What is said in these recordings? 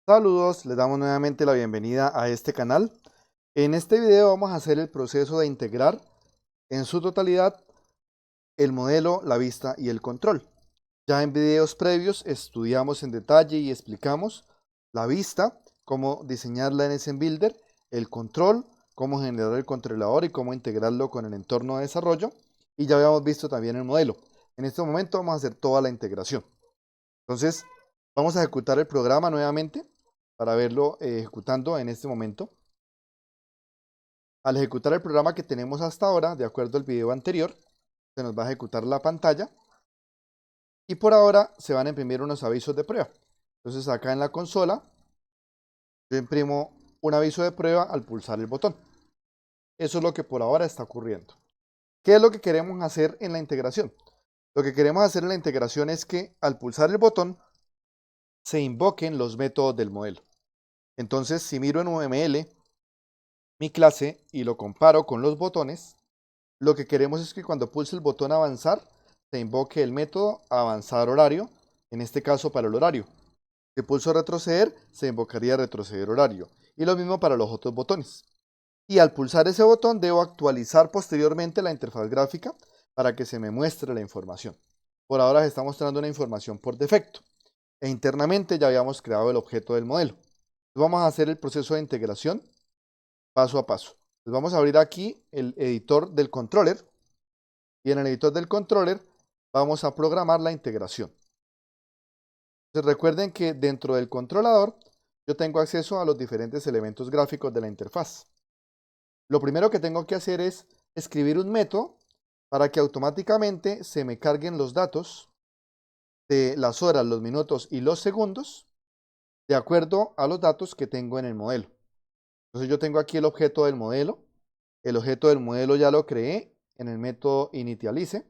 Saludos, les damos nuevamente la bienvenida a este canal. En este video vamos a hacer el proceso de integrar en su totalidad el modelo, la vista y el control. Ya en videos previos estudiamos en detalle y explicamos la vista, cómo diseñarla en SMBuilder, el control, cómo generar el controlador y cómo integrarlo con el entorno de desarrollo. Y ya habíamos visto también el modelo. En este momento vamos a hacer toda la integración. Entonces, vamos a ejecutar el programa nuevamente para verlo ejecutando en este momento. Al ejecutar el programa que tenemos hasta ahora, de acuerdo al video anterior, se nos va a ejecutar la pantalla y por ahora se van a imprimir unos avisos de prueba. Entonces acá en la consola yo imprimo un aviso de prueba al pulsar el botón. Eso es lo que por ahora está ocurriendo. ¿Qué es lo que queremos hacer en la integración? Lo que queremos hacer en la integración es que al pulsar el botón se invoquen los métodos del modelo. Entonces, si miro en UML mi clase y lo comparo con los botones, lo que queremos es que cuando pulse el botón avanzar, se invoque el método avanzar horario, en este caso para el horario. Si pulso retroceder, se invocaría retroceder horario. Y lo mismo para los otros botones. Y al pulsar ese botón, debo actualizar posteriormente la interfaz gráfica para que se me muestre la información. Por ahora se está mostrando una información por defecto. E internamente ya habíamos creado el objeto del modelo. Entonces vamos a hacer el proceso de integración paso a paso. Entonces vamos a abrir aquí el editor del controller y en el editor del controller vamos a programar la integración. Entonces recuerden que dentro del controlador yo tengo acceso a los diferentes elementos gráficos de la interfaz. Lo primero que tengo que hacer es escribir un método para que automáticamente se me carguen los datos de las horas, los minutos y los segundos de acuerdo a los datos que tengo en el modelo. Entonces yo tengo aquí el objeto del modelo. El objeto del modelo ya lo creé en el método initialize.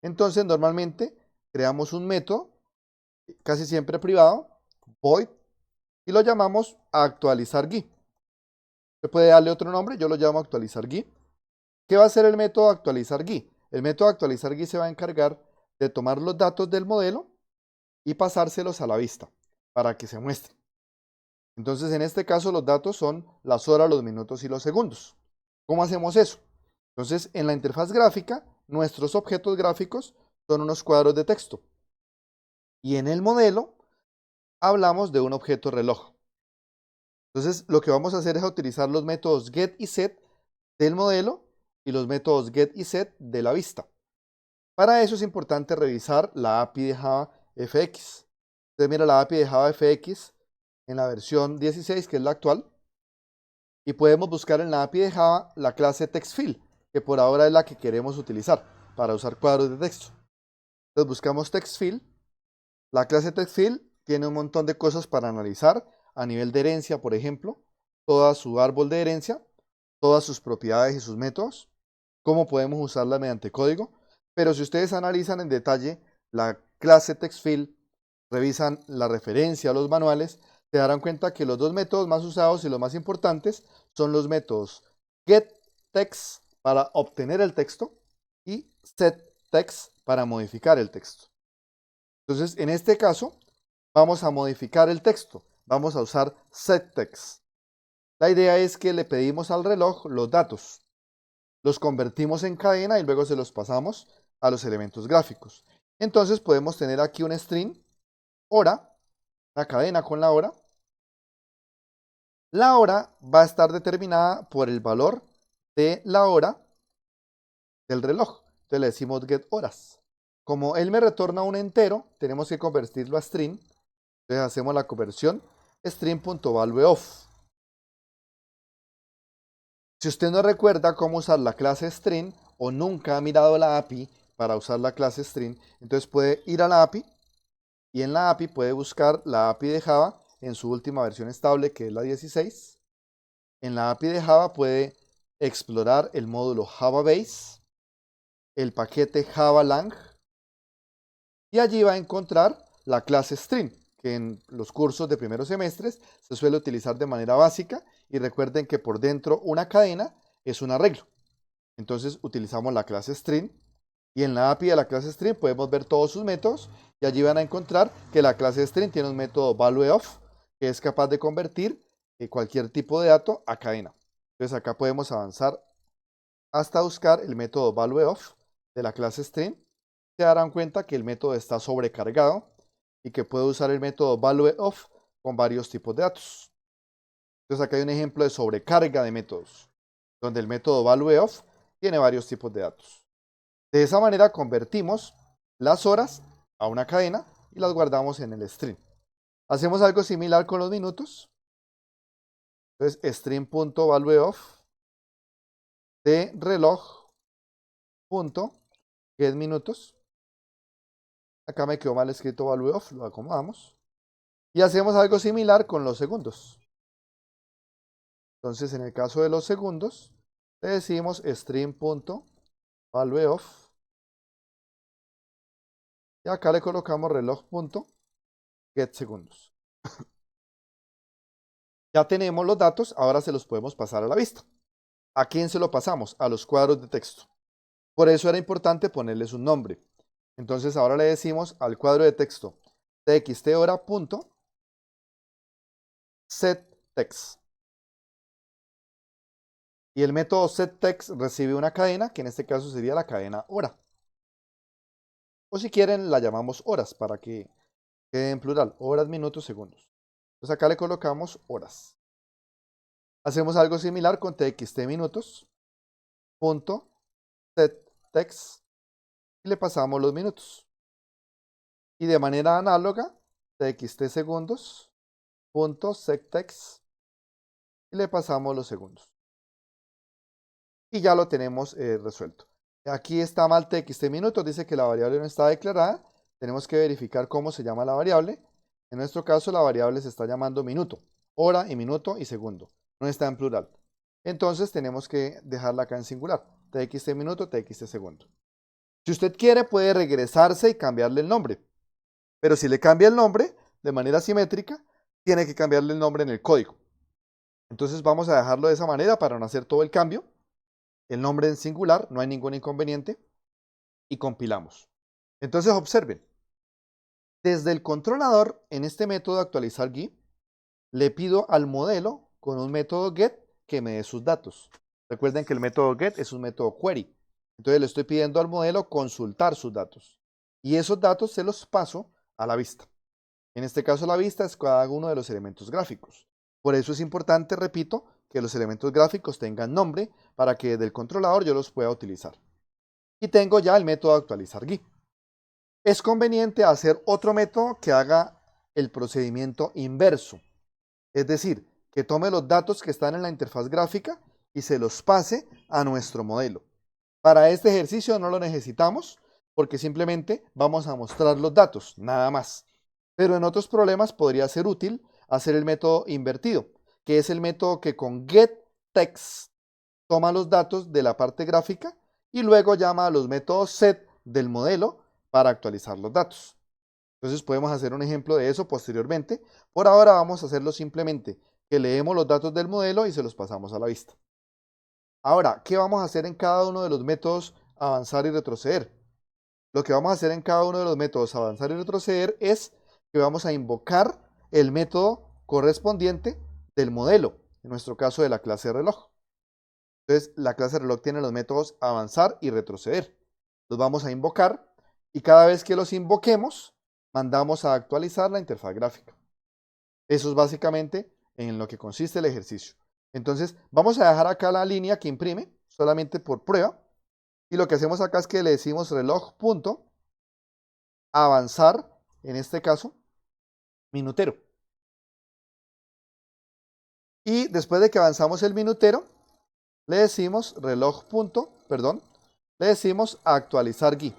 Entonces normalmente creamos un método, casi siempre privado, void, y lo llamamos actualizar GUI. Se puede darle otro nombre, yo lo llamo actualizar GUI. ¿Qué va a hacer el método actualizar GUI? El método actualizar GUI se va a encargar de tomar los datos del modelo y pasárselos a la vista para que se muestren. Entonces en este caso los datos son las horas, los minutos y los segundos. ¿Cómo hacemos eso? Entonces en la interfaz gráfica nuestros objetos gráficos son unos cuadros de texto y en el modelo hablamos de un objeto reloj. Entonces lo que vamos a hacer es utilizar los métodos get y set del modelo y los métodos get y set de la vista. Para eso es importante revisar la API de JavaFX. Entonces mira la API de JavaFX en la versión 16, que es la actual, y podemos buscar en la API de Java la clase TextFill, que por ahora es la que queremos utilizar para usar cuadros de texto. Entonces buscamos TextFill. La clase TextFill tiene un montón de cosas para analizar a nivel de herencia, por ejemplo, todo su árbol de herencia, todas sus propiedades y sus métodos, cómo podemos usarla mediante código. Pero si ustedes analizan en detalle la clase TextFill, revisan la referencia a los manuales, se darán cuenta que los dos métodos más usados y los más importantes son los métodos getText para obtener el texto y setText para modificar el texto. Entonces, en este caso, vamos a modificar el texto. Vamos a usar setText. La idea es que le pedimos al reloj los datos, los convertimos en cadena y luego se los pasamos a los elementos gráficos. Entonces podemos tener aquí un string, hora, la cadena con la hora. La hora va a estar determinada por el valor de la hora del reloj. Entonces le decimos get horas. Como él me retorna un entero, tenemos que convertirlo a string. Entonces hacemos la conversión string.valueOf. Si usted no recuerda cómo usar la clase string o nunca ha mirado la API para usar la clase string, entonces puede ir a la API y en la API puede buscar la API de Java en su última versión estable, que es la 16. En la API de Java puede explorar el módulo JavaBase, el paquete JavaLang, y allí va a encontrar la clase string, que en los cursos de primeros semestres se suele utilizar de manera básica, y recuerden que por dentro una cadena es un arreglo. Entonces utilizamos la clase string, y en la API de la clase string podemos ver todos sus métodos, y allí van a encontrar que la clase string tiene un método valueOf, que es capaz de convertir cualquier tipo de dato a cadena. Entonces acá podemos avanzar hasta buscar el método valueOf de la clase string. Se darán cuenta que el método está sobrecargado y que puedo usar el método valueOf con varios tipos de datos. Entonces acá hay un ejemplo de sobrecarga de métodos, donde el método valueOf tiene varios tipos de datos. De esa manera convertimos las horas a una cadena y las guardamos en el string. Hacemos algo similar con los minutos. Entonces string.valueOf de reloj.getMinutos. Acá me quedó mal escrito valueOf, lo acomodamos. Y hacemos algo similar con los segundos. Entonces en el caso de los segundos, le decimos string.valueOf. Y acá le colocamos reloj.getSegundos. Ya tenemos los datos, ahora se los podemos pasar a la vista. ¿A quién se lo pasamos? A los cuadros de texto. Por eso era importante ponerles un nombre. Entonces ahora le decimos al cuadro de texto txthora.setText. Y el método setText recibe una cadena, que en este caso sería la cadena hora. O si quieren, la llamamos horas para que quede en plural. Horas, minutos, segundos. Entonces acá le colocamos horas. Hacemos algo similar con txtminutos.setText y le pasamos los minutos. Y de manera análoga, txtsegundos.setText y le pasamos los segundos. Y ya lo tenemos resuelto. Aquí está mal txtminutos, dice que la variable no está declarada. Tenemos que verificar cómo se llama la variable. En nuestro caso, la variable se está llamando minuto, hora y minuto y segundo. No está en plural. Entonces tenemos que dejarla acá en singular. txtminuto, txtsegundo. Si usted quiere, puede regresarse y cambiarle el nombre. Pero si le cambia el nombre de manera simétrica, tiene que cambiarle el nombre en el código. Entonces vamos a dejarlo de esa manera para no hacer todo el cambio. El nombre en singular, no hay ningún inconveniente. Y compilamos. Entonces observen. Desde el controlador, en este método de actualizar GUI, le pido al modelo con un método get que me dé sus datos. Recuerden que el método get es un método query. Entonces le estoy pidiendo al modelo consultar sus datos. Y esos datos se los paso a la vista. En este caso la vista es cada uno de los elementos gráficos. Por eso es importante, repito, que los elementos gráficos tengan nombre para que desde el controlador yo los pueda utilizar. Y tengo ya el método de actualizar GUI. Es conveniente hacer otro método que haga el procedimiento inverso. Es decir, que tome los datos que están en la interfaz gráfica y se los pase a nuestro modelo. Para este ejercicio no lo necesitamos porque simplemente vamos a mostrar los datos, nada más. Pero en otros problemas podría ser útil hacer el método invertido, que es el método que con getText toma los datos de la parte gráfica y luego llama a los métodos set del modelo para actualizar los datos. Entonces podemos hacer un ejemplo de eso posteriormente. Por ahora vamos a hacerlo simplemente que leemos los datos del modelo y se los pasamos a la vista. Ahora, ¿qué vamos a hacer en cada uno de los métodos avanzar y retroceder? Lo que vamos a hacer en cada uno de los métodos avanzar y retroceder es que vamos a invocar el método correspondiente del modelo, en nuestro caso de la clase reloj. Entonces, la clase reloj tiene los métodos avanzar y retroceder. Los vamos a invocar y cada vez que los invoquemos, mandamos a actualizar la interfaz gráfica. Eso es básicamente en lo que consiste el ejercicio. Entonces, vamos a dejar acá la línea que imprime, solamente por prueba. Y lo que hacemos acá es que le decimos reloj.avanzar, en este caso, minutero. Y después de que avanzamos el minutero, le decimos le decimos actualizar GUI.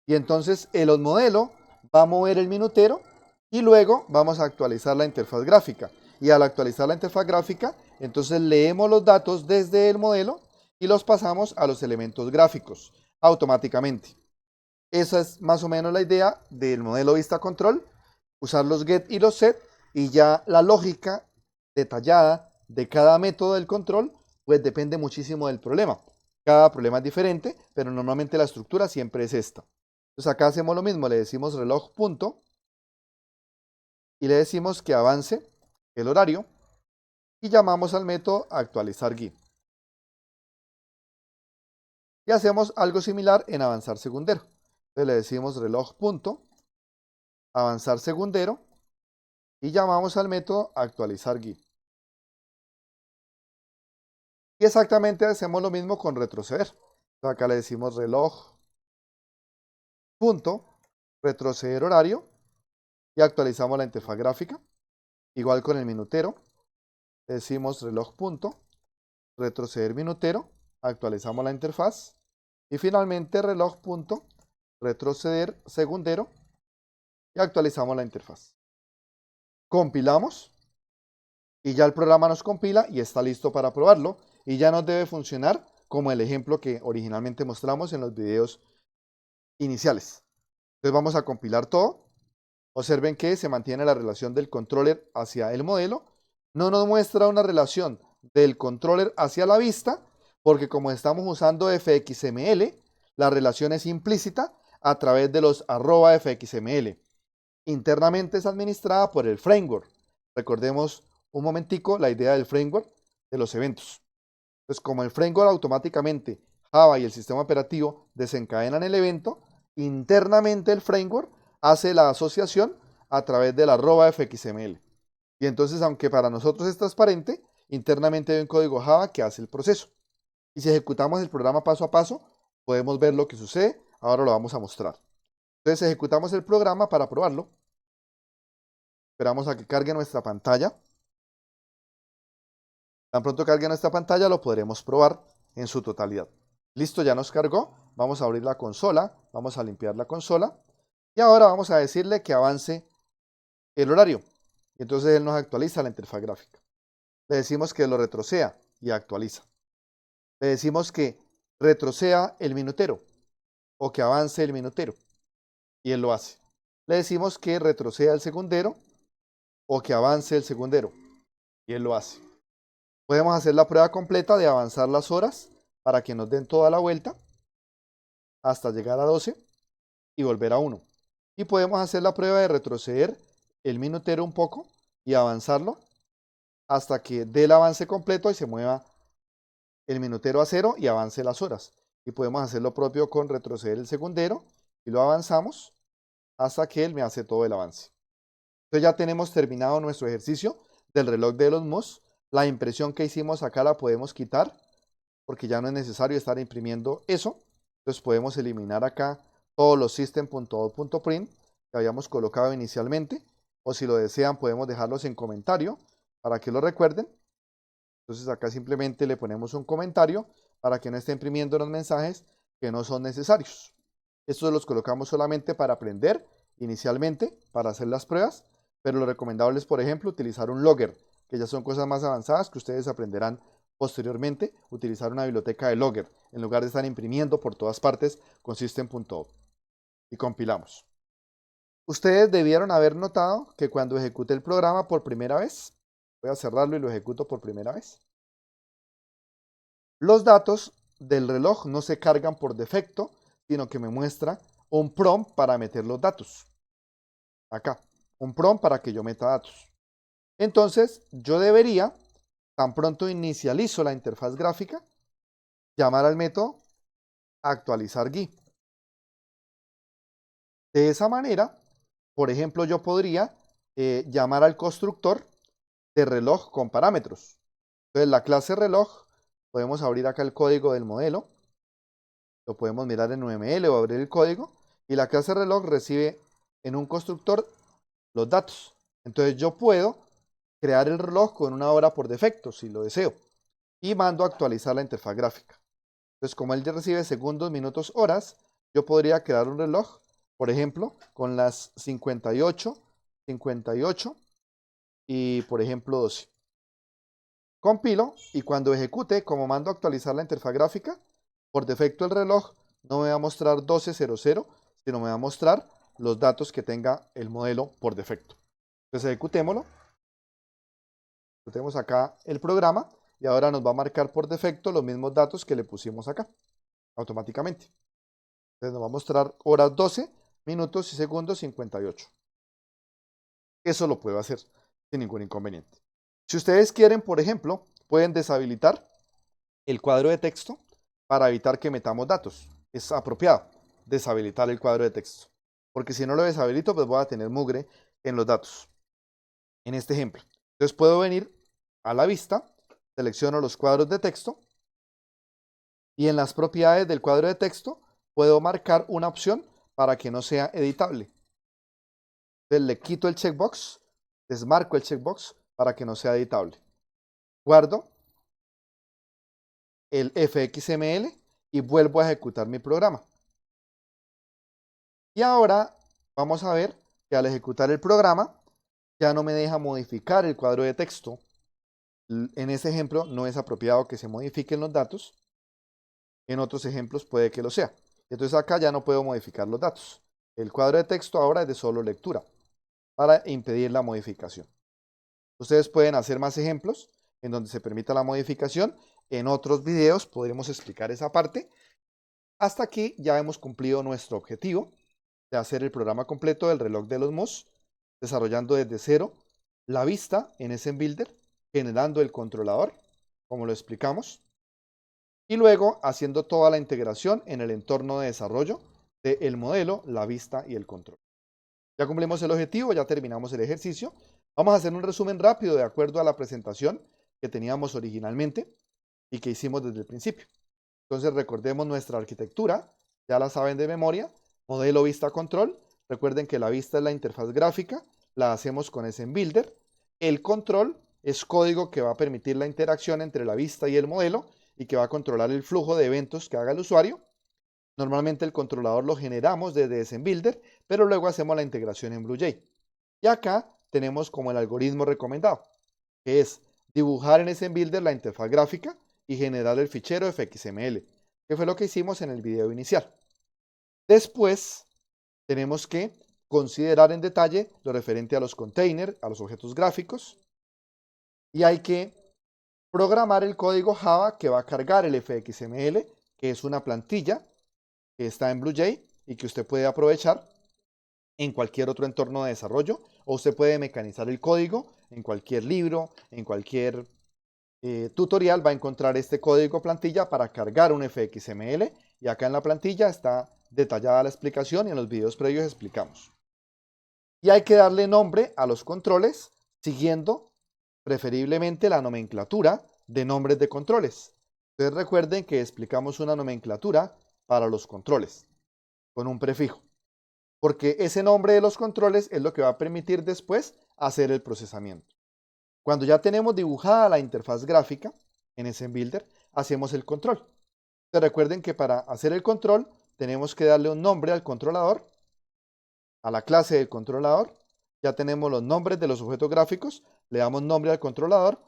Y entonces el modelo va a mover el minutero y luego vamos a actualizar la interfaz gráfica. Y al actualizar la interfaz gráfica, entonces leemos los datos desde el modelo y los pasamos a los elementos gráficos automáticamente. Esa es más o menos la idea del modelo vista control, usar los get y los set, y ya la lógica detallada de cada método del control, pues depende muchísimo del problema. Cada problema es diferente, pero normalmente la estructura siempre es esta. Entonces acá hacemos lo mismo, le decimos reloj y le decimos que avance el horario y llamamos al método actualizar GUI. Y hacemos algo similar en avanzar segundero. Entonces le decimos reloj punto avanzar segundero y llamamos al método actualizar GUI. Y exactamente hacemos lo mismo con retroceder. Entonces acá le decimos reloj punto retroceder horario y actualizamos la interfaz gráfica. Igual con el minutero, le decimos reloj punto retroceder minutero, actualizamos la interfaz. Y finalmente reloj punto retroceder segundero y actualizamos la interfaz. Compilamos y ya el programa nos compila y está listo para probarlo y ya nos debe funcionar como el ejemplo que originalmente mostramos en los videos iniciales. Entonces vamos a compilar todo. Observen que se mantiene la relación del controller hacia el modelo. No nos muestra una relación del controller hacia la vista porque como estamos usando fxml, la relación es implícita a través de los @fxml. Internamente es administrada por el framework. Recordemos un momentico la idea del framework de los eventos. Entonces, como el framework automáticamente Java y el sistema operativo desencadenan el evento, internamente el framework hace la asociación a través del @fxml. Y entonces, aunque para nosotros es transparente, internamente hay un código Java que hace el proceso. Y si ejecutamos el programa paso a paso, podemos ver lo que sucede. Ahora lo vamos a mostrar. Entonces ejecutamos el programa para probarlo. Esperamos a que cargue nuestra pantalla. Tan pronto cargue nuestra pantalla lo podremos probar en su totalidad. Listo, ya nos cargó. Vamos a abrir la consola. Vamos a limpiar la consola. Y ahora vamos a decirle que avance el horario. Y entonces él nos actualiza la interfaz gráfica. Le decimos que lo retroceda y actualiza. Le decimos que retroceda el minutero o que avance el minutero. Y él lo hace. Le decimos que retroceda el segundero o que avance el segundero. Y él lo hace. Podemos hacer la prueba completa de avanzar las horas para que nos den toda la vuelta hasta llegar a 12 y volver a 1. Y podemos hacer la prueba de retroceder el minutero un poco y avanzarlo hasta que dé el avance completo y se mueva el minutero a 0 y avance las horas. Y podemos hacer lo propio con retroceder el segundero y lo avanzamos hasta que él me hace todo el avance. Entonces ya tenemos terminado nuestro ejercicio del reloj de Elon Musk. La impresión que hicimos acá la podemos quitar porque ya no es necesario estar imprimiendo eso. Entonces podemos eliminar acá todos los system.out.print que habíamos colocado inicialmente, o si lo desean podemos dejarlos en comentario para que lo recuerden. Entonces acá simplemente le ponemos un comentario para que no esté imprimiendo los mensajes que no son necesarios. Estos los colocamos solamente para aprender inicialmente, para hacer las pruebas, pero lo recomendable es, por ejemplo, utilizar un logger, que ya son cosas más avanzadas que ustedes aprenderán posteriormente, utilizar una biblioteca de logger, en lugar de estar imprimiendo por todas partes con system.out. Y compilamos. Ustedes debieron haber notado que cuando ejecute el programa por primera vez, voy a cerrarlo y lo ejecuto por primera vez, los datos del reloj no se cargan por defecto, sino que me muestra un prompt para meter los datos. Acá, un prompt para que yo meta datos. Entonces, yo debería, tan pronto inicializo la interfaz gráfica, llamar al método actualizar GUI. De esa manera, por ejemplo, yo podría llamar al constructor de reloj con parámetros. Entonces, la clase reloj, podemos abrir acá el código del modelo, lo podemos mirar en UML o abrir el código, y la clase reloj recibe en un constructor los datos. Entonces yo puedo crear el reloj con una hora por defecto, si lo deseo, y mando a actualizar la interfaz gráfica. Entonces, como él ya recibe segundos, minutos, horas, yo podría crear un reloj, por ejemplo, con las 58 y, por ejemplo, 12. Compilo y cuando ejecute, como mando a actualizar la interfaz gráfica, por defecto el reloj no me va a mostrar 12:00, sino me va a mostrar los datos que tenga el modelo por defecto. Entonces ejecutémoslo. Ejecutemos acá el programa y ahora nos va a marcar por defecto los mismos datos que le pusimos acá, automáticamente. Entonces nos va a mostrar horas 12, minutos y segundos 58. eso lo puedo hacer sin ningún inconveniente. Si ustedes quieren, por ejemplo, pueden deshabilitar el cuadro de texto para evitar que metamos datos. Es apropiado deshabilitar el cuadro de texto, porque si no lo deshabilito, pues voy a tener mugre en los datos. En este ejemplo, entonces puedo venir a la vista, selecciono los cuadros de texto y en las propiedades del cuadro de texto puedo marcar una opción para que no sea editable. Entonces le quito el checkbox, desmarco el checkbox para que no sea editable. Guardo el fxml y vuelvo a ejecutar mi programa. Y ahora vamos a ver que al ejecutar el programa ya no me deja modificar el cuadro de texto. En ese ejemplo no es apropiado que se modifiquen los datos. En otros ejemplos puede que lo sea. Entonces acá ya no puedo modificar los datos. El cuadro de texto ahora es de solo lectura para impedir la modificación. Ustedes pueden hacer más ejemplos en donde se permita la modificación. En otros videos podremos explicar esa parte. Hasta aquí ya hemos cumplido nuestro objetivo de hacer el programa completo del reloj de los MOS, desarrollando desde cero la vista en SMBuilder, generando el controlador, como lo explicamos, y luego haciendo toda la integración en el entorno de desarrollo del modelo, la vista y el control. Ya cumplimos el objetivo, ya terminamos el ejercicio. Vamos a hacer un resumen rápido de acuerdo a la presentación que teníamos originalmente y que hicimos desde el principio. Entonces recordemos nuestra arquitectura, ya la saben de memoria, modelo vista control. Recuerden que la vista es la interfaz gráfica, la hacemos con SMBuilder. El control es código que va a permitir la interacción entre la vista y el modelo y que va a controlar el flujo de eventos que haga el usuario. Normalmente el controlador lo generamos desde SMBuilder, pero luego hacemos la integración en BlueJ. Y acá tenemos como el algoritmo recomendado, que es dibujar en SMBuilder la interfaz gráfica y generar el fichero fxml, que fue lo que hicimos en el video inicial. Después tenemos que considerar en detalle lo referente a los containers, a los objetos gráficos, y hay que programar el código Java que va a cargar el fxml, que es una plantilla que está en BlueJ y que usted puede aprovechar en cualquier otro entorno de desarrollo, o usted puede mecanizar el código en cualquier libro, en cualquier tutorial va a encontrar este código plantilla para cargar un fxml, y acá en la plantilla está detallada la explicación y en los videos previos explicamos. Y hay que darle nombre a los controles siguiendo preferiblemente la nomenclatura de nombres de controles. Entonces recuerden que explicamos una nomenclatura para los controles con un prefijo, porque ese nombre de los controles es lo que va a permitir después hacer el procesamiento. Cuando ya tenemos dibujada la interfaz gráfica en SMBuilder, hacemos el control. Entonces recuerden que para hacer el control tenemos que darle un nombre al controlador, a la clase del controlador. Ya tenemos los nombres de los objetos gráficos, le damos nombre al controlador,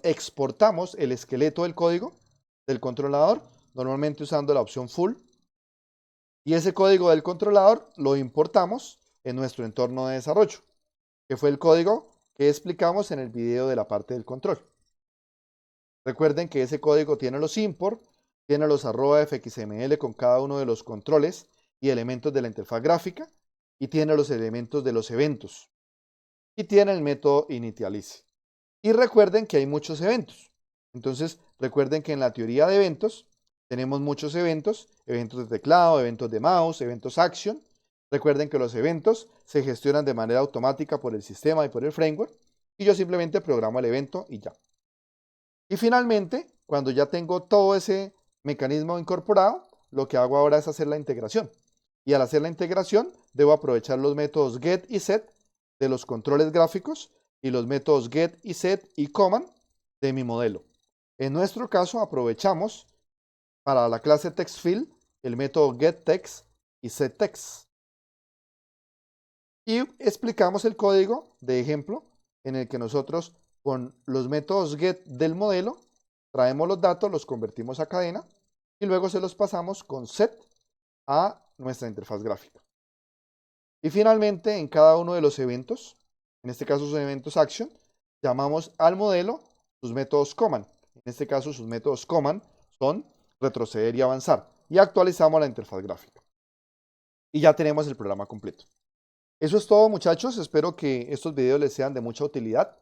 exportamos el esqueleto del código del controlador, normalmente usando la opción full, y ese código del controlador lo importamos en nuestro entorno de desarrollo, que fue el código que explicamos en el video de la parte del control. Recuerden que ese código tiene los import, tiene los @fxml con cada uno de los controles y elementos de la interfaz gráfica, y tiene los elementos de los eventos, y tiene el método initialize. Y recuerden que hay muchos eventos. Entonces recuerden que en la teoría de eventos tenemos muchos eventos, eventos de teclado, eventos de mouse, eventos action. Recuerden que los eventos se gestionan de manera automática por el sistema y por el framework, y yo simplemente programo el evento y ya. Y finalmente, cuando ya tengo todo ese mecanismo incorporado, lo que hago ahora es hacer la integración. Y al hacer la integración, debo aprovechar los métodos get y set de los controles gráficos y los métodos get y set y command de mi modelo. En nuestro caso, aprovechamos para la clase textField el método getText y setText. Y explicamos el código de ejemplo en el que nosotros con los métodos get del modelo traemos los datos, los convertimos a cadena y luego se los pasamos con set a nuestra interfaz gráfica. Y finalmente en cada uno de los eventos, en este caso sus eventos action, llamamos al modelo sus métodos command. En este caso sus métodos command son retroceder y avanzar, y actualizamos la interfaz gráfica. Y ya tenemos el programa completo. Eso es todo, muchachos. Espero que estos videos les sean de mucha utilidad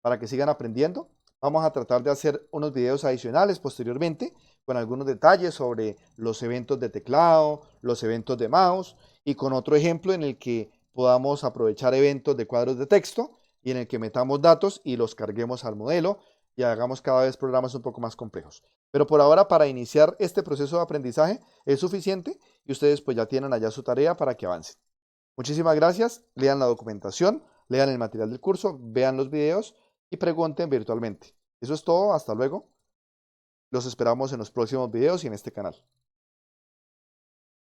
para que sigan aprendiendo. Vamos a tratar de hacer unos videos adicionales posteriormente con algunos detalles sobre los eventos de teclado, los eventos de mouse y con otro ejemplo en el que podamos aprovechar eventos de cuadros de texto y en el que metamos datos y los carguemos al modelo y hagamos cada vez programas un poco más complejos. Pero por ahora, para iniciar este proceso de aprendizaje es suficiente y ustedes pues ya tienen allá su tarea para que avancen. Muchísimas gracias, lean la documentación, lean el material del curso, vean los videos y pregunten virtualmente. Eso es todo, hasta luego. Los esperamos en los próximos videos y en este canal.